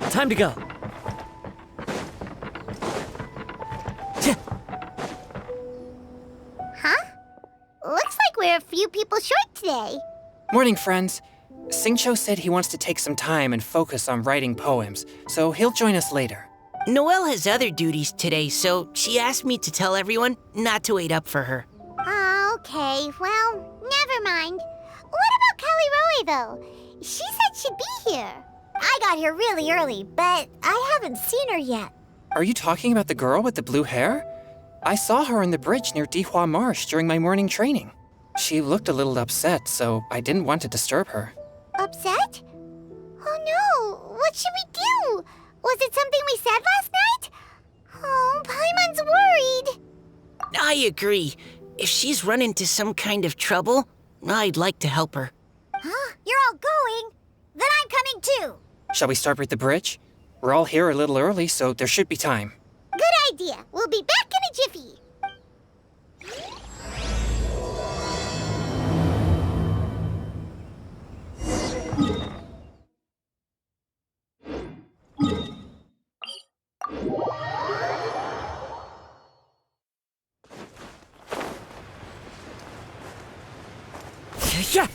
Time to go. Huh? Looks like we're a few people short today. Morning, friends. Singcho said he wants to take some time and focus on writing poems, so he'll join us later. Noelle has other duties today, so she asked me to tell everyone not to wait up for her. Oh, okay. Well, never mind. What about Callie Roy, though? She said she'd be here. I got here really early, but I haven't seen her yet. Are you talking about the girl with the blue hair? I saw her on the bridge near Dihua Marsh during my morning training. She looked a little upset, so I didn't want to disturb her. Upset? Oh no! What should we do? Was it something we said last night? Oh, Paimon's worried. I agree. If she's run into some kind of trouble, I'd like to help her. Huh? You're all going? Then I'm coming too. Shall we start with the bridge? We're all here a little early, so there should be time. Good idea. We'll be back in a jiffy. Yeah.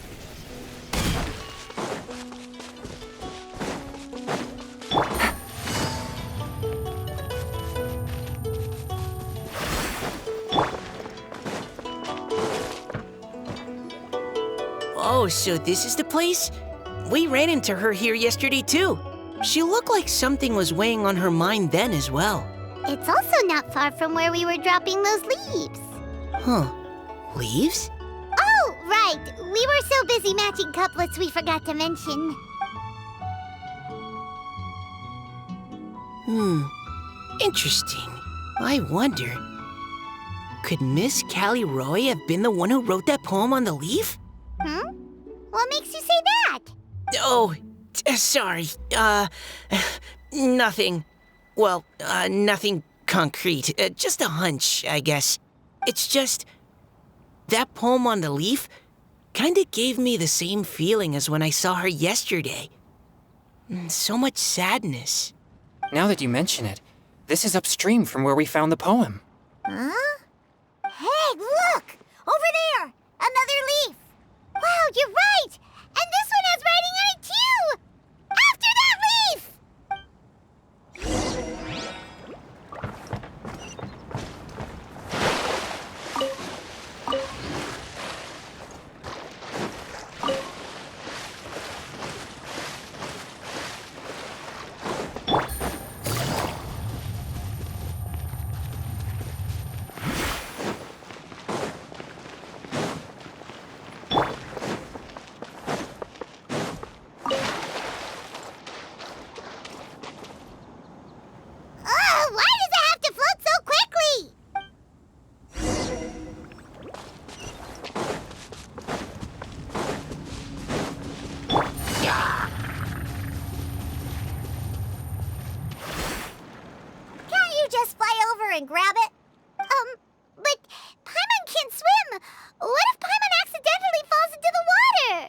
Oh, so this is the place? We ran into her here yesterday, too. She looked like something was weighing on her mind then as well. It's also not far from where we were dropping those leaves. Huh. Leaves? Oh, right. We were so busy matching couplets we forgot to mention. Interesting. I wonder, could Miss Callie Roy have been the one who wrote that poem on the leaf? What makes you say that? Oh, sorry. Nothing. Well, nothing concrete. Just a hunch, I guess. It's just, that poem on the leaf kinda gave me the same feeling as when I saw her yesterday. So much sadness. Now that you mention it, this is upstream from where we found the poem. Huh? Hey, look! Over there! Another leaf! Wow, you're right! And this one has writing on it too! After that leaf! Why does it have to float so quickly? Can't you just fly over and grab it? But Paimon can't swim. What if Paimon accidentally falls into the water?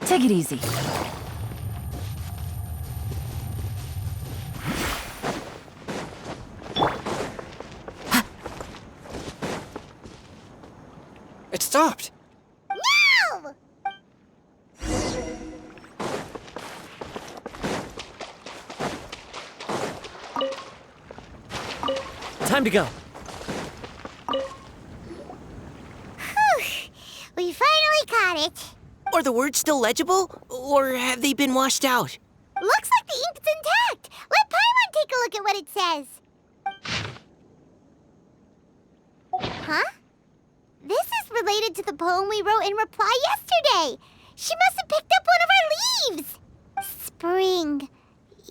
Take it easy. It stopped. No! Time to go. We finally caught it. Are the words still legible, or have they been washed out? Looks like the ink's intact. Let Paimon take a look at what it says. Huh? This is related to the poem we wrote in reply yesterday. She must have picked up one of our leaves. Spring.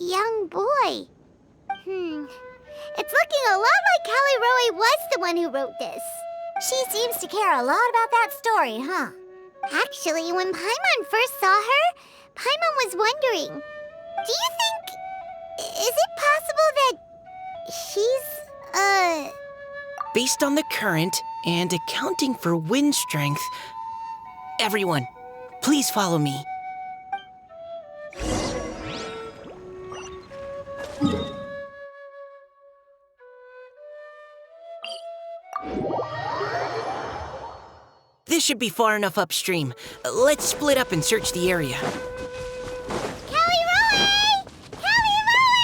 Young boy. It's looking a lot like Callie Roy was the one who wrote this. She seems to care a lot about that story, huh? Actually, when Paimon first saw her, Paimon was wondering, do you think... is it possible that she's, Based on the current and accounting for wind strength, everyone, please follow me. This should be far enough upstream. Let's split up and search the area. Kelly Roy! Kelly Roy!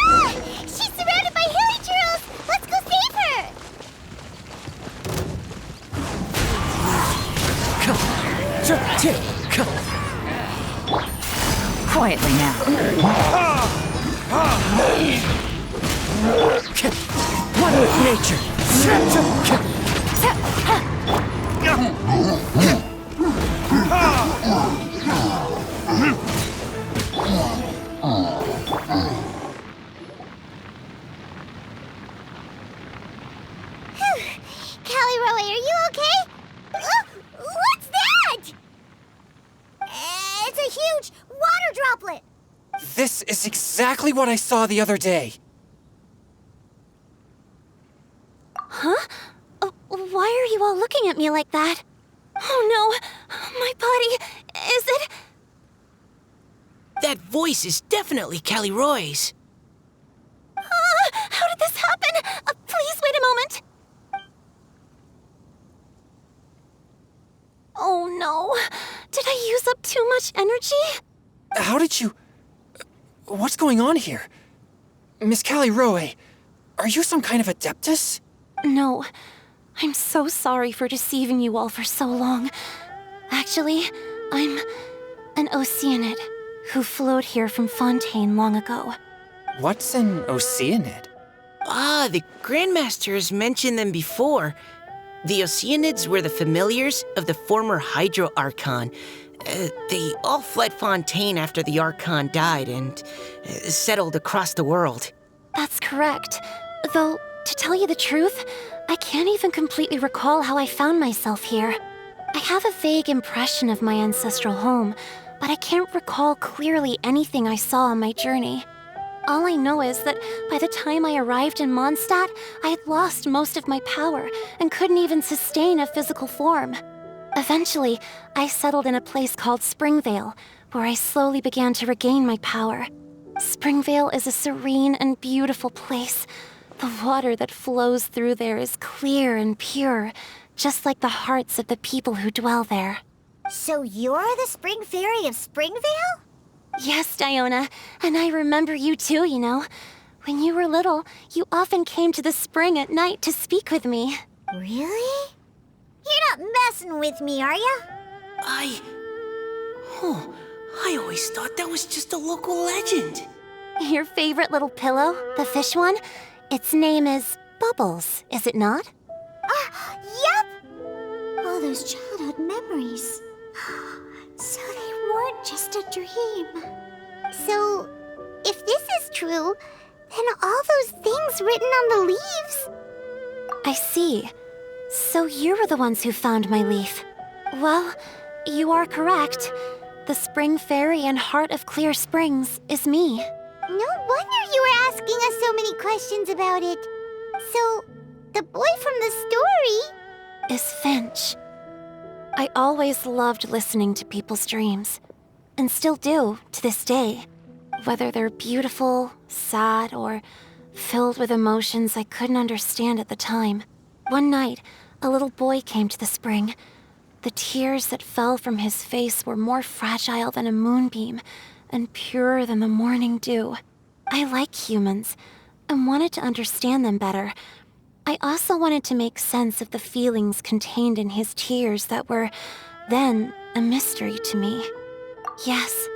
Ah! She's surrounded by hilly churros! Let's go save her! Quietly now. One with nature. Callie Roy, are you okay? What's that? It's a huge water droplet. This is exactly what I saw the other day. Why are you all looking at me like that? Oh no, my body, is it? That voice is definitely Callie Roy's. How did this happen? Please wait a moment. Oh no, did I use up too much energy? How did you... What's going on here? Miss Callie Roy, are you some kind of adeptus? No, I'm so sorry for deceiving you all for so long. Actually, I'm an Oceanid who flowed here from Fontaine long ago. What's an Oceanid? Ah, the Grandmasters mentioned them before. The Oceanids were the familiars of the former Hydro Archon. They all fled Fontaine after the Archon died and settled across the world. That's correct. Though, to tell you the truth, I can't even completely recall how I found myself here. I have a vague impression of my ancestral home, but I can't recall clearly anything I saw on my journey. All I know is that by the time I arrived in Mondstadt, I had lost most of my power and couldn't even sustain a physical form. Eventually, I settled in a place called Springvale, where I slowly began to regain my power. Springvale is a serene and beautiful place. The water that flows through there is clear and pure, just like the hearts of the people who dwell there. So you're the Spring Fairy of Springvale? Yes, Diona, and I remember you too, you know. When you were little, you often came to the spring at night to speak with me. Really? You're not messing with me, are ya? I always thought that was just a local legend. Your favorite little pillow, the fish one? Its name is Bubbles, is it not? Yep! All those childhood memories. So they weren't just a dream. So, if this is true, then all those things written on the leaves... I see. So you were the ones who found my leaf. Well, you are correct. The Spring Fairy and Heart of Clear Springs is me. No wonder you were asking us so many questions about it. So, the boy from the story... Is Finch. I always loved listening to people's dreams, and still do to this day. Whether they're beautiful, sad, or filled with emotions I couldn't understand at the time. One night, a little boy came to the spring. The tears that fell from his face were more fragile than a moonbeam, and purer than the morning dew. I like humans, and wanted to understand them better. I also wanted to make sense of the feelings contained in his tears that were, then, a mystery to me. Yes,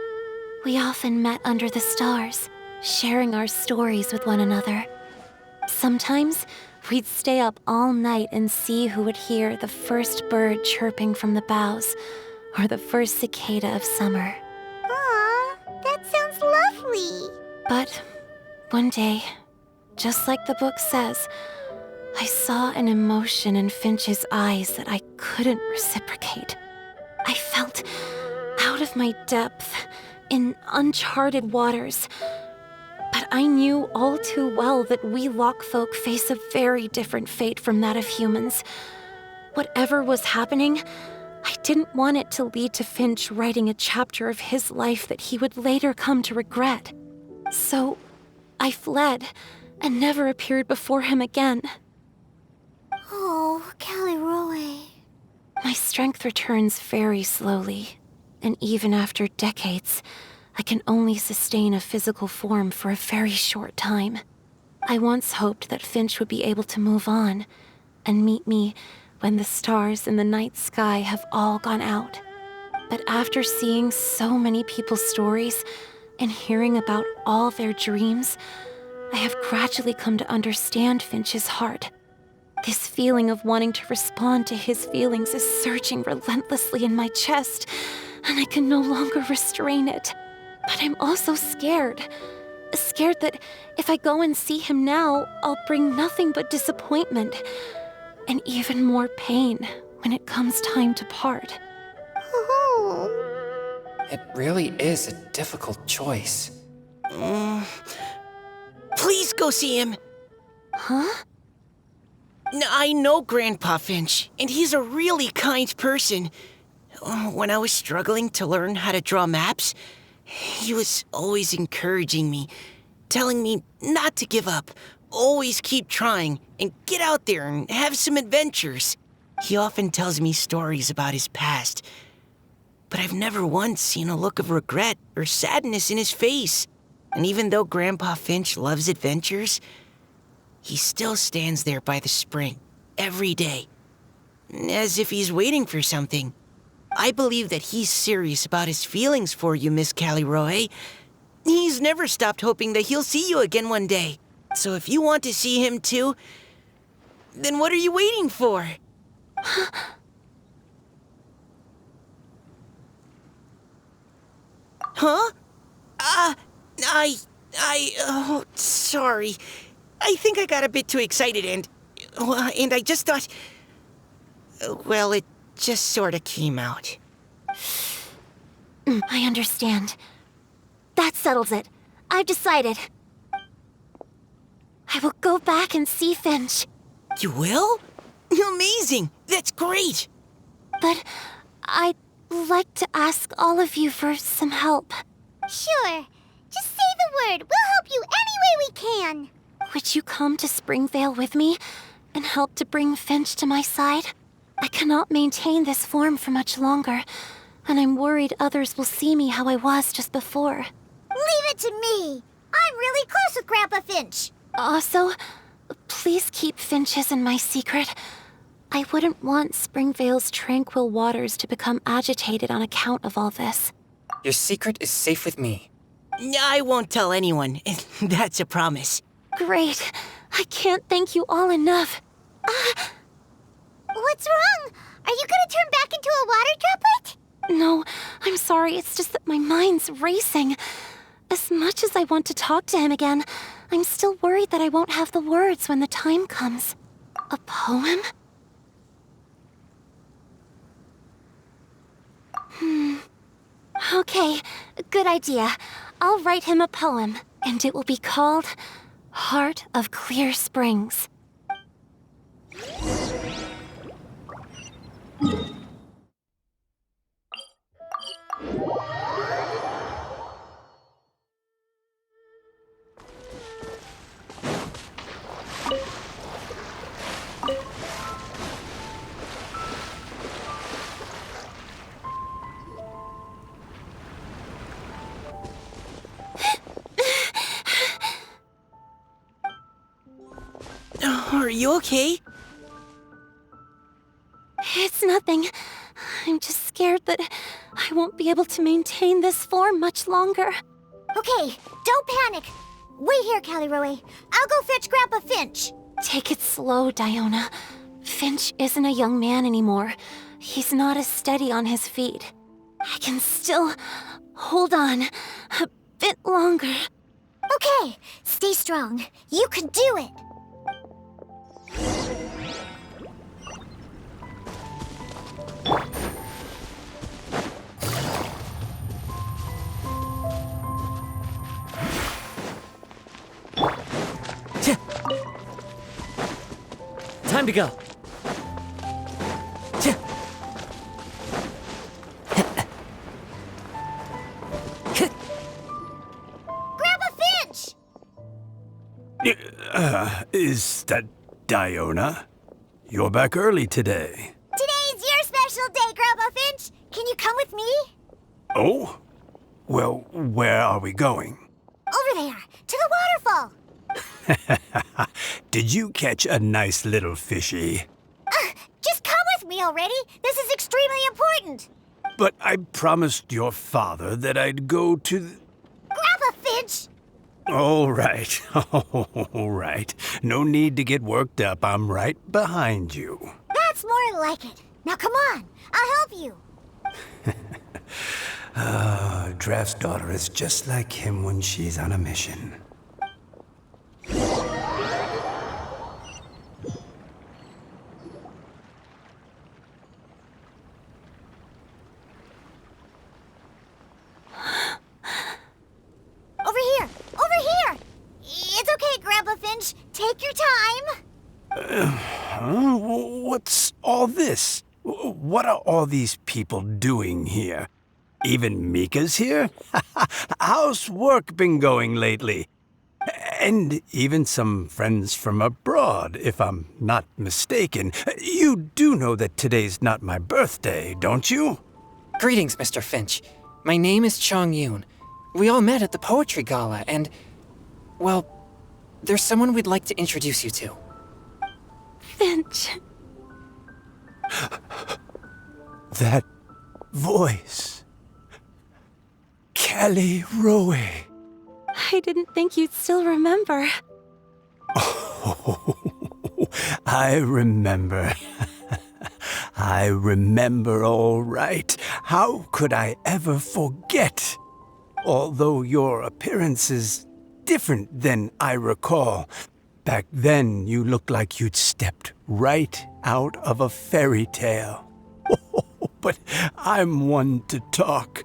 we often met under the stars, sharing our stories with one another. Sometimes, we'd stay up all night and see who would hear the first bird chirping from the boughs, or the first cicada of summer. Aw, that sounds lovely. But one day, just like the book says, I saw an emotion in Finch's eyes that I couldn't reciprocate. I felt out of my depth, in uncharted waters. But I knew all too well that we Lock folk face a very different fate from that of humans. Whatever was happening, I didn't want it to lead to Finch writing a chapter of his life that he would later come to regret. So, I fled, and never appeared before him again. Oh, Caliroe. My strength returns very slowly, and even after decades, I can only sustain a physical form for a very short time. I once hoped that Finch would be able to move on, and meet me when the stars in the night sky have all gone out. But after seeing so many people's stories, and hearing about all their dreams, I have gradually come to understand Finch's heart. This feeling of wanting to respond to his feelings is surging relentlessly in my chest, and I can no longer restrain it. But I'm also scared. Scared that if I go and see him now, I'll bring nothing but disappointment, and even more pain when it comes time to part. Oh. It really is a difficult choice. Please go see him. Huh? I know Grandpa Finch, and he's a really kind person. When I was struggling to learn how to draw maps, he was always encouraging me, telling me not to give up, always keep trying, and get out there and have some adventures. He often tells me stories about his past, but I've never once seen a look of regret or sadness in his face. And even though Grandpa Finch loves adventures, he still stands there by the spring, every day, as if he's waiting for something. I believe that he's serious about his feelings for you, Miss Caliroe. He's never stopped hoping that he'll see you again one day. So if you want to see him too, then what are you waiting for? Huh? Oh, sorry. I think I got a bit too excited and I just thought, well, it just sort of came out. I understand. That settles it. I've decided. I will go back and see Finch. You will? Amazing! That's great! But I'd like to ask all of you for some help. Sure. Just say the word. We'll help you any way we can. Would you come to Springvale with me and help to bring Finch to my side? I cannot maintain this form for much longer, and I'm worried others will see me how I was just before. Leave it to me. I'm really close with Grandpa Finch. Also, please keep Finch's in my secret. I wouldn't want Springvale's tranquil waters to become agitated on account of all this. Your secret is safe with me. I won't tell anyone. That's a promise. Great. I can't thank you all enough. What's wrong? Are you gonna turn back into a water droplet? No, I'm sorry. It's just that my mind's racing. As much as I want to talk to him again, I'm still worried that I won't have the words when the time comes. A poem? Okay, good idea. I'll write him a poem, and it will be called Heart of Clear Springs. Are you okay? It's nothing. I'm just scared that I won't be able to maintain this form much longer. Okay, don't panic. Wait here, Caliroe. I'll go fetch Grandpa Finch. Take it slow, Diona. Finch isn't a young man anymore. He's not as steady on his feet. I can still hold on a bit longer. Okay, stay strong. You can do it. Time to go. Grandpa Finch! Is that Diona? You're back early today. Today's your special day, Grandpa Finch. Can you come with me? Oh? Well, where are we going? Over there, to the waterfall. Did you catch a nice little fishy? Just come with me already. This is extremely important. But I promised your father that I'd go to the... Grandpa Finch! All right, all right. No need to get worked up. I'm right behind you. That's more like it. Now come on, I'll help you. Draft's daughter is just like him when she's on a mission. Over here! Over here! It's okay, Grandpa Finch. Take your time. Huh? What's all this? What are all these people doing here? Even Mika's here? How's work been going lately? And even some friends from abroad, if I'm not mistaken. You do know that today's not my birthday, don't you? Greetings, Mr. Finch. My name is Chong Yoon. We all met at the poetry gala, and, well, there's someone we'd like to introduce you to. Finch. That voice. Callie Rowe. I didn't think you'd still remember. Oh, I remember. I remember all right. How could I ever forget? Although your appearance is different than I recall. Back then, you looked like you'd stepped right out of a fairy tale. But I'm one to talk.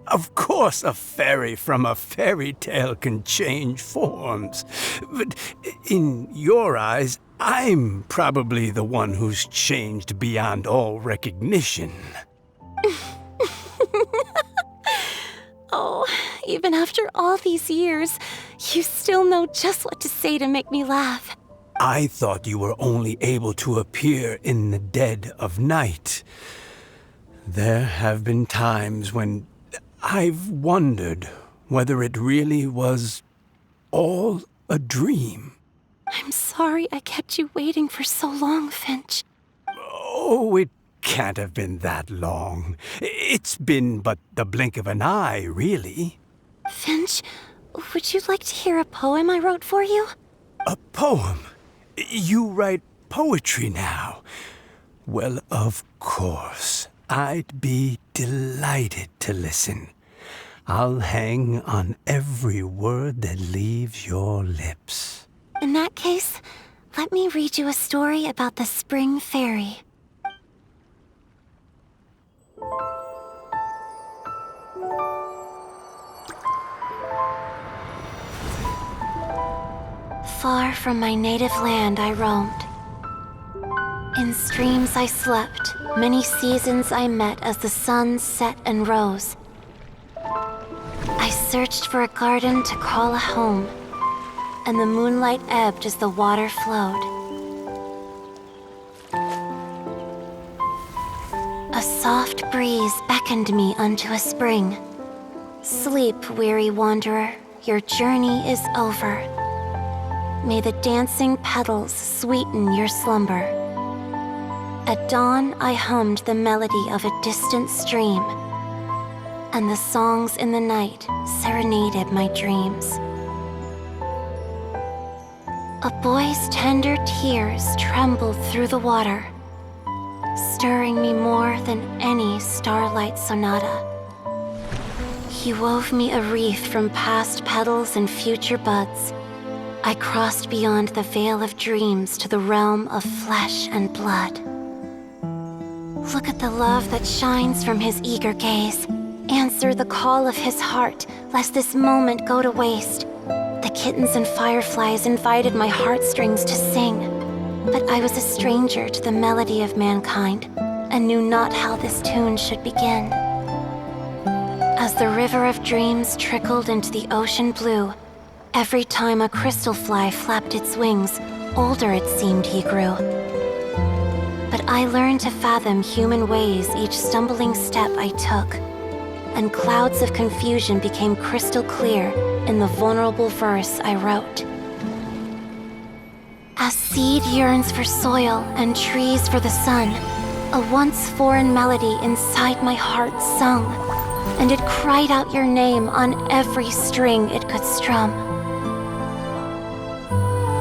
Of course, a fairy from a fairy tale can change forms. But in your eyes, I'm probably the one who's changed beyond all recognition. Oh, even after all these years, you still know just what to say to make me laugh. I thought you were only able to appear in the dead of night. There have been times when I've wondered whether it really was all a dream. I'm sorry I kept you waiting for so long, Finch. Oh, it can't have been that long. It's been but the blink of an eye, really. Finch, would you like to hear a poem I wrote for you? A poem? You write poetry now? Well, of course. I'd be delighted to listen. I'll hang on every word that leaves your lips. In that case, let me read you a story about the Spring Fairy. Far from my native land I roamed. In streams I slept, many seasons I met as the sun set and rose. I searched for a garden to call a home, and the moonlight ebbed as the water flowed. A soft breeze beckoned me unto a spring. Sleep, weary wanderer, your journey is over. May the dancing petals sweeten your slumber. At dawn, I hummed the melody of a distant stream, and the songs in the night serenaded my dreams. A boy's tender tears trembled through the water, stirring me more than any starlight sonata. He wove me a wreath from past petals and future buds. I crossed beyond the veil of dreams to the realm of flesh and blood. Look at the love that shines from his eager gaze. Answer the call of his heart, lest this moment go to waste. The kittens and fireflies invited my heartstrings to sing. But I was a stranger to the melody of mankind, and knew not how this tune should begin. As the river of dreams trickled into the ocean blue, every time a crystal fly flapped its wings, older it seemed he grew. But I learned to fathom human ways each stumbling step I took, and clouds of confusion became crystal clear in the vulnerable verse I wrote. As seed yearns for soil and trees for the sun, a once foreign melody inside my heart sung, and it cried out your name on every string it could strum.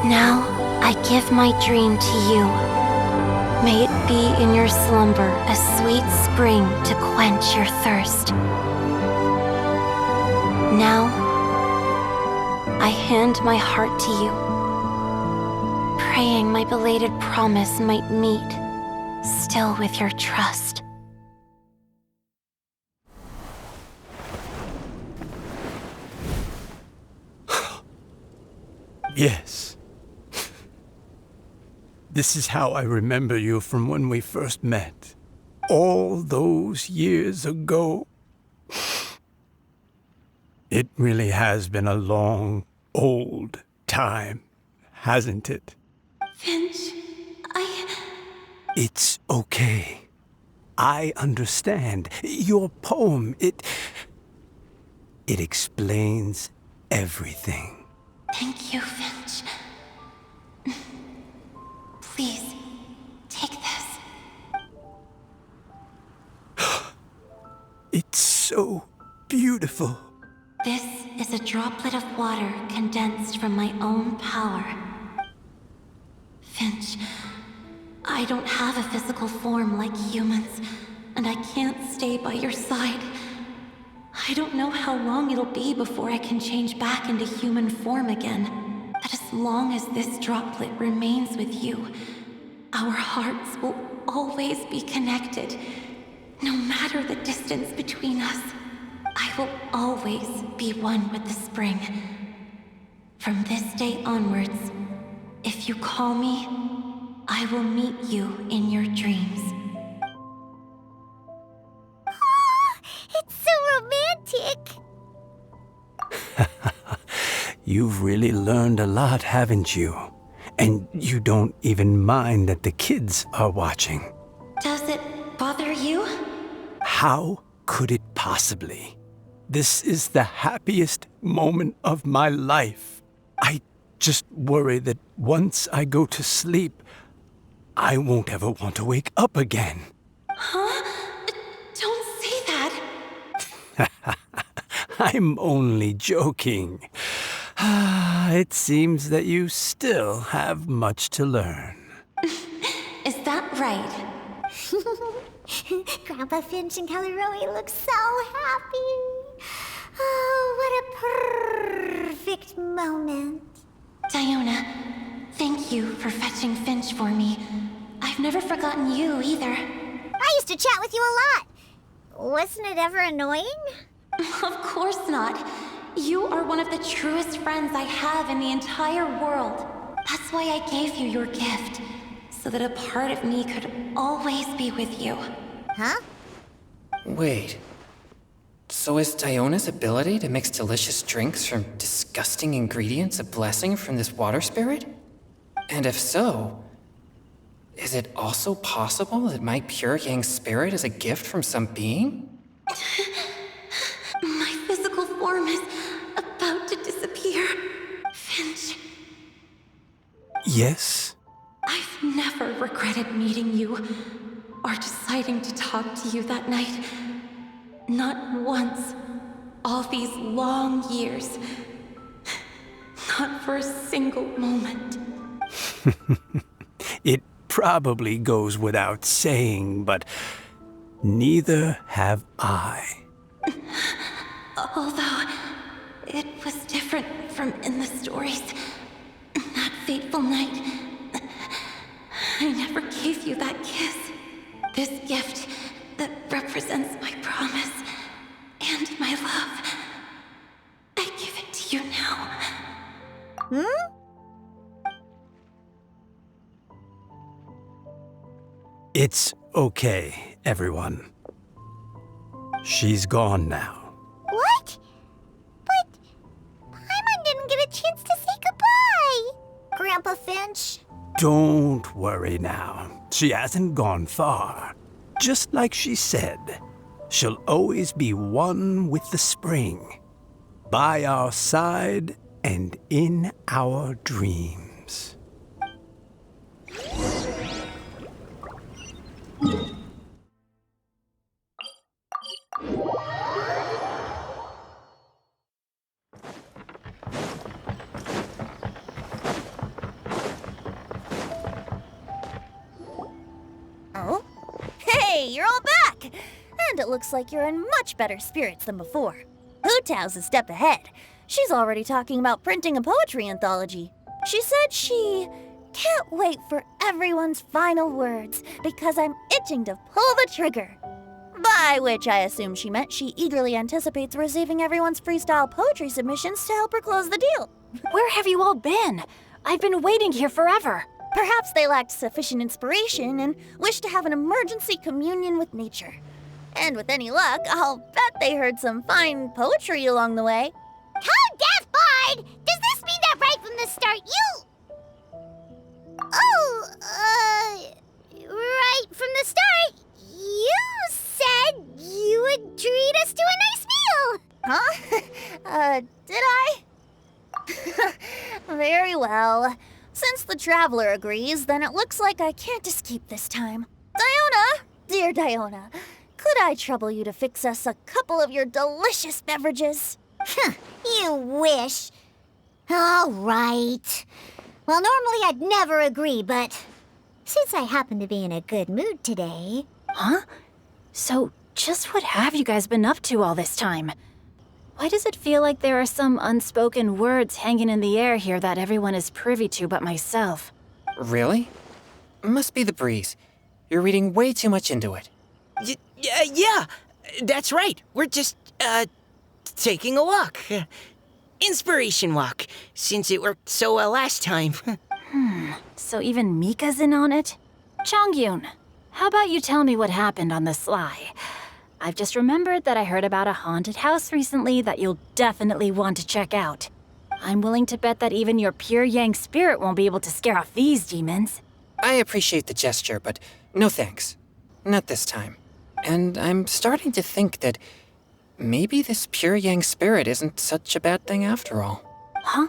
Now I give my dream to you. May it be in your slumber a sweet spring to quench your thirst. Now I hand my heart to you, praying my belated promise might meet, still with your trust. Yes. This is how I remember you from when we first met. All those years ago. It really has been a long, old time, hasn't it? Finch, It's okay. I understand. Your poem, it explains everything. Thank you, Finch. Please, take this. It's so beautiful. This is a droplet of water condensed from my own power. Finch, I don't have a physical form like humans, and I can't stay by your side. I don't know how long it'll be before I can change back into human form again. But as long as this droplet remains with you, our hearts will always be connected. No matter the distance between us, I will always be one with the spring. From this day onwards, if you call me, I will meet you in your dreams. It's so romantic! You've really learned a lot, haven't you? And you don't even mind that the kids are watching. Does it bother you? How could it possibly? This is the happiest moment of my life. I just worry that once I go to sleep, I won't ever want to wake up again. Huh? Don't say that. I'm only joking. It seems that you still have much to learn. Is that right? Grandpa Finch and Kelleroy look so happy. Oh, what a perfect moment. Diona, thank you for fetching Finch for me. I've never forgotten you either. I used to chat with you a lot. Wasn't it ever annoying? Of course not. You are one of the truest friends I have in the entire world. That's why I gave you your gift, so that a part of me could always be with you. Huh? Wait. So is Diona's ability to mix delicious drinks from disgusting ingredients a blessing from this water spirit? And if so, is it also possible that my pure yang spirit is a gift from some being? My physical form is about to disappear. Finch, Yes? I've never regretted meeting you or deciding to talk to you that night. Not once. All these long years. Not for a single moment. It probably goes without saying, but neither have I. Although it was different from in the stories. That fateful night, I never gave you that kiss. This gift that represents my promise and my love. I give it to you now. It's okay, everyone. She's gone now. What? But Paimon didn't get a chance to say goodbye. Grandpa Finch? Don't worry now. She hasn't gone far. Just like she said, she'll always be one with the spring. By our side and in our dreams. Oh? Hey, you're all back! And it looks like you're in much better spirits than before. Hu-Tao's a step ahead. She's already talking about printing a poetry anthology. She said she can't wait for everyone's final words because I'm itching to pull the trigger. By which I assume she meant she eagerly anticipates receiving everyone's freestyle poetry submissions to help her close the deal. Where have you all been? I've been waiting here forever. Perhaps they lacked sufficient inspiration and wished to have an emergency communion with nature. And with any luck, I'll bet they heard some fine poetry along the way. Code Death Bard! Does this mean that right from the start you... right from the start, you said you would treat us to a nice meal! Huh? Did I? Very well. Since the Traveler agrees, then it looks like I can't escape this time. Diona, dear Diona, could I trouble you to fix us a couple of your delicious beverages? You wish. All right. Well, normally I'd never agree, but since I happen to be in a good mood today... Huh? So, just what have you guys been up to all this time? Why does it feel like there are some unspoken words hanging in the air here that everyone is privy to but myself? Really? Must be the breeze. You're reading way too much into it. Yeah, that's right. We're just, taking a walk. Inspiration walk, since it worked so well last time. So even Mika's in on it? Chongyun, how about you tell me what happened on the sly? I've just remembered that I heard about a haunted house recently that you'll definitely want to check out. I'm willing to bet that even your pure Yang spirit won't be able to scare off these demons. I appreciate the gesture, but no thanks. Not this time. And I'm starting to think that maybe this pure Yang spirit isn't such a bad thing after all. Huh?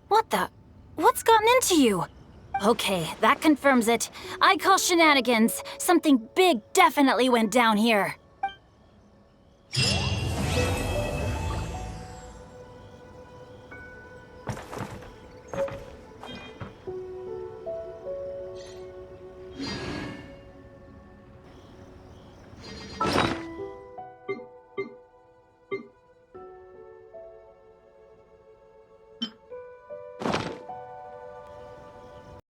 What the? What's gotten into you? Okay, that confirms it. I call shenanigans. Something big definitely went down here.